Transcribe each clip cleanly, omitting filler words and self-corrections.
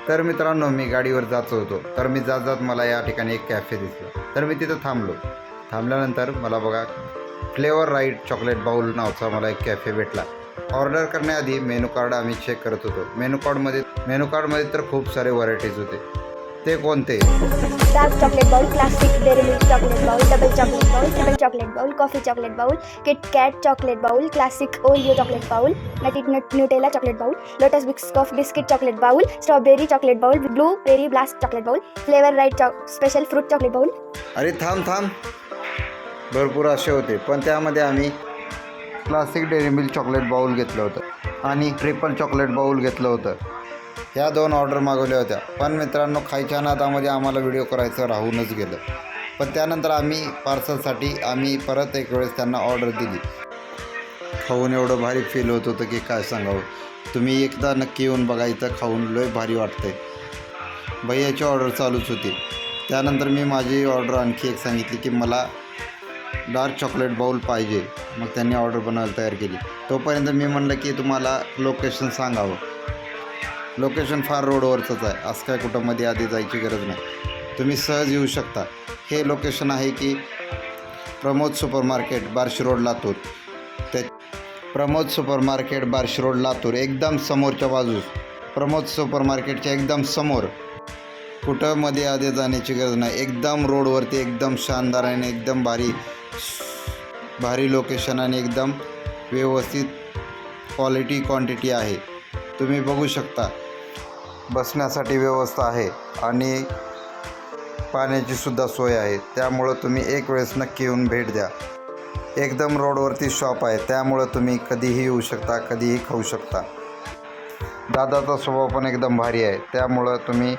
तर मित्रांनो, मी गाडीवर जात होतो, तर मी जात जात मला या ठिकाणी एक कॅफे दिसला. तर मी तिथं थांबलो. थांबल्यानंतर मला बघा फ्लेवर राईट चॉकलेट बाउल नावाचा मला एक कॅफे भेटला. ऑर्डर करण्याआधी मेनू कार्ड आम्ही चेक करत होतो. मेनू कार्डमध्ये तर खूप सारे व्हरायटीज होते. ते कोणते? Dark chocolate bowl, classic Dairy Milk chocolate bowl, double chocolate bowl, triple chocolate bowl, coffee chocolate bowl, Kit Kat chocolate bowl, classic Oreo chocolate bowl, Nutella chocolate bowl, Lotus biscuit chocolate bowl, strawberry chocolate bowl, blueberry blast chocolate bowl, flavour right special fruit chocolate bowl. अरे थांब, भरपूर असे होते, पण त्यामध्ये आम्ही classic Dairy Milk chocolate bowl घेतलं होतं आणि ट्रिपल चॉकलेट बाउल घेतलं होतं. ह्या 2 ऑर्डर मागवल्या होत्या. पण मित्रांनो, खायच्या नादामध्ये आम्हाला व्हिडिओ करायचं राहूनच गेलं. पण त्यानंतर पार्सलसाठी आम्ही परत एक वेळेस त्यांना ऑर्डर दिली. खाऊन एवढं भारी फील होत होतं की काय सांगावं. तुम्ही एकदा नक्की येऊन बघा, इथं खाऊन लय भारी वाटतंय. भैयाची ऑर्डर चालूच होती. त्यानंतर मी माझी ऑर्डर आणखी एक सांगितली की मला डार्क चॉकलेट बाउल पाहिजे. मग त्यांनी ऑर्डर बनवायला तयार केली. तोपर्यंत मी म्हणलं की तुम्हाला लोकेशन सांगावं. लोकेशन फार रोडवरचंच आहे, असं काय कुठं मध्ये आधी जायची गरज नाही. तुम्ही सहज येऊ शकता. हे लोकेशन आहे की Pramod super market Barshi road Latur. Pramod super market Barshi road Latur एकदम समोरच्या बाजूस. प्रमोद सुपर मार्केटच्या एकदम समोर. कुठं मध्ये आधी जाण्याची गरज नाही. एकदम रोडवरती एकदम शानदार आणि एकदम भारी लोकेशन आणि एकदम व्यवस्थित क्वांटिटी आहे. तुम्ही बघू शकता. बसण्यासाठी व्यवस्था आहे आणि पाण्याची सुद्धा सोय आहे. त्यामुळं तुम्ही एक वेळेस नक्की येऊन भेट द्या. एकदम रोडवरती शॉप आहे, त्यामुळं तुम्ही कधीही येऊ शकता, कधीही खाऊ शकता. दादाचा स्वभाव पण एकदम भारी आहे, त्यामुळं तुम्ही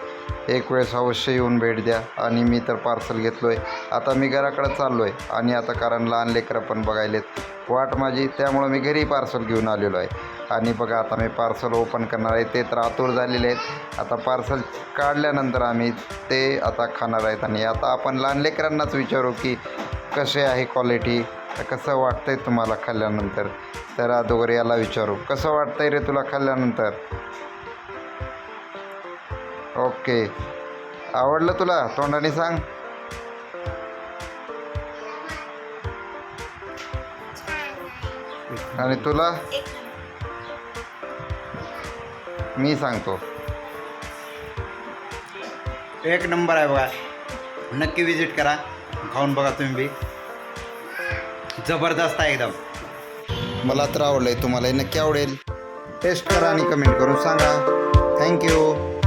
एक वेळेस अवश्य येऊन भेट द्या. आणि मी तर पार्सल घेतलो आहे. आता मी घराकडे चाललो आहे आणि आता कारण लहान लेकरं पण बघायलेत वाट माझी, त्यामुळं मी घरी पार्सल घेऊन आलेलो आहे. आणि बघा आता मी पार्सल ओपन करणार आहे. ते तर आतुर झालेले आहेत. आता पार्सल काढल्यानंतर आम्ही ते आता खाणार आहेत. आणि आता आपण लहान लेकरांनाच विचारू की कसे आहे क्वालिटी, कसं वाटतंय तुम्हाला खाल्ल्यानंतर. तर अगोदर याला विचारू, कसं वाटतंय रे तुला खाल्ल्यानंतर? ओके, आवडलं तुला? तोंडाने सांग. आणि तुला? मी सांगतो, एक नंबर आहे बघा. नक्की विजिट करा, खाऊन बघा तुम्ही बी. जबरदस्त आहे एकदम. मला तर आवडलं आहे, तुम्हालाही नक्की आवडेल. टेस्ट करा आणि कमेंट करून सांगा. थँक्यू.